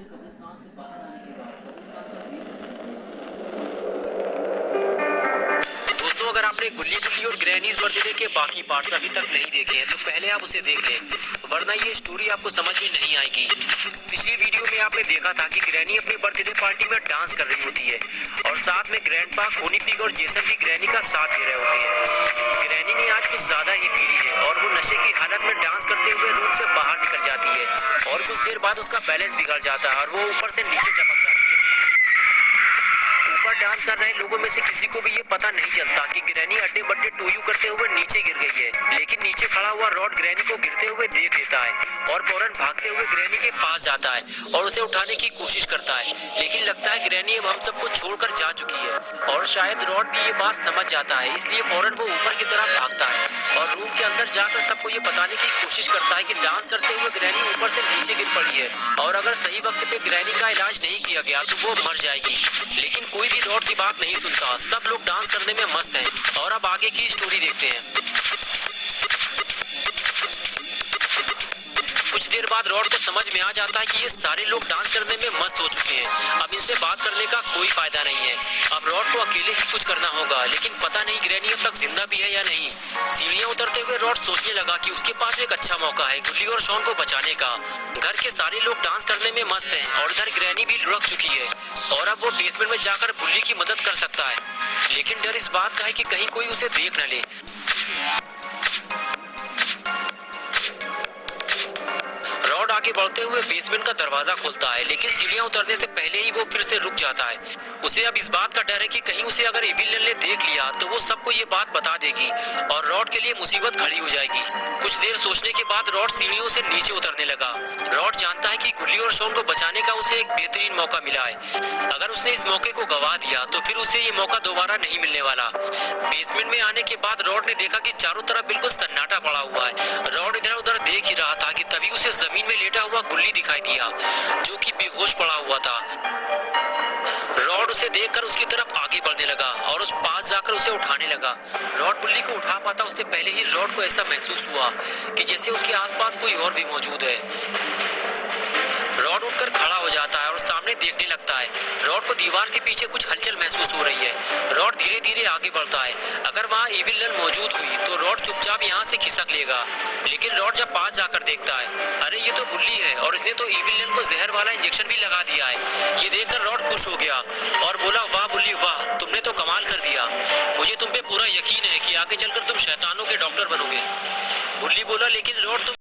कब्रिस्तान से बाहर आने के बाद कब्रिस्तान का गेट दोस्तों, अगर आपने गुल्ली गुल्ली और ग्रैनीज बर्थडे के बाकी पार्ट्स अभी तक नहीं देखे हैं तो पहले आप उसे देख लें, वरना ये स्टोरी आपको समझ में नहीं आएगी। पिछली वीडियो में आपने देखा था कि ग्रैनी अपनी बर्थडे पार्टी में डांस कर रही होती है और साथ में ग्रैंडपा, खोनी पिग और जेसन भी ग्रैनी का साथ दे रहे होते हैं। ग्रैनी ने आज कुछ ज्यादा ही पी ली है और वो नशे की हालत में डांस करते हुए रूम से बाहर निकल जाती है और कुछ देर बाद उसका बैलेंस बिगड़ जाता है और वो ऊपर से नीचे टपक जाती है। ऊपर डांस कर रहे लोगों में से किसी को भी ये पता नहीं चलता कि ग्रैनी अड्डे बड्डे टूयू करते हुए नीचे गिर गई है, लेकिन नीचे खड़ा हुआ रॉड ग्रैनी को गिरते हुए देख लेता है और फौरन भागते हुए ग्रैनी के पास जाता है और उसे उठाने की कोशिश करता है, लेकिन लगता है ग्रैनी अब हम सबको छोड़कर जा चुकी है और शायद रॉड भी ये बात समझ जाता है, इसलिए फौरन वो ऊपर की तरफ भागता है और रूम के अंदर जाकर सबको ये बताने की कोशिश करता है कि डांस करते हुए ग्रैनी ऊपर से नीचे गिर पड़ी है और अगर सही वक्त पे ग्रैनी का इलाज नहीं किया गया तो वो मर जाएगी। लेकिन कोई भी रॉड की बात नहीं सुनता, सब लोग डांस करने में मस्त हैं और अब आगे की स्टोरी देखते हैं। कुछ देर बाद रॉड को समझ में आ जाता है कि ये सारे लोग डांस करने में मस्त हो चुके हैं, अब इनसे बात करने का कोई फायदा नहीं है। अब रॉड को अकेले ही कुछ करना होगा, लेकिन पता नहीं ग्रैनी अब तक जिंदा भी है या नहीं। सीढ़ियां उतरते हुए रॉड सोचने लगा कि उसके पास एक अच्छा मौका है गुल्ली और शॉन को बचाने का। घर के सारे लोग डांस करने में मस्त हैं और इधर ग्रैनी भी लुढ़क चुकी है और अब वो बेसमेंट में जाकर गुल्ली की मदद कर सकता है, लेकिन डर इस बात का है कि कहीं कोई उसे देख न ले। रॉड आगे बढ़ते हुए बेसमेंट का दरवाजा खोलता है, लेकिन सीढ़ियां उतरने से पहले ही वो फिर से रुक जाता है। उसे अब इस बात का डर है कि कहीं उसे अगर इविल ने देख लिया तो वो सबको ये बात बता देगी और रॉड के लिए मुसीबत खड़ी हो जाएगी। कुछ देर सोचने के बाद रॉड सीढ़ियों से नीचे उतरने लगा। रॉड जानता है कि गुल्ली और शॉन को बचाने का उसे एक बेहतरीन मौका मिला है, अगर उसने इस मौके को गवा दिया तो फिर उसे ये मौका दोबारा नहीं मिलने वाला। बेसमेंट में आने के बाद रॉड ने देखा कि चारों तरफ बिल्कुल सन्नाटा पड़ा हुआ है। रॉड इधर उधर देख ही रहा था कि तभी उसे जमीन में लेटा हुआ गुल्ली दिखाई दिया जो कि बेहोश पड़ा हुआ था। रॉड उसे देखकर उसकी तरफ आगे बढ़ने लगा और उस पास जाकर उसे उठाने लगा। रॉड गुल्ली को उठा पाता उससे पहले ही रॉड को ऐसा महसूस हुआ कि जैसे उसके आसपास कोई और भी मौजूद है। रॉड उठकर खड़ा हो जाता है और सामने देखने लगता है। रॉड को दीवार के पीछे कुछ हलचल महसूस हो रही है। रॉड धीरे धीरे आगे बढ़ता है। अगर वहाँ इविल नन मौजूद हुई तो रॉड चुपचाप यहाँ से खिसक लेगा, लेकिन रॉड जब पास जाकर देखता है, अरे ये तो गुल्ली है और इसने तो इविल नन को जहर वाला इंजेक्शन भी लगा दिया है। ये देखकर रॉड खुश हो गया और बोला, वाह गुल्ली वाह, तुमने तो कमाल कर दिया। मुझे तुम पे पूरा यकीन है कि आगे चलकर तुम शैतानों के डॉक्टर बनोगे। गुल्ली बोला, लेकिन रॉड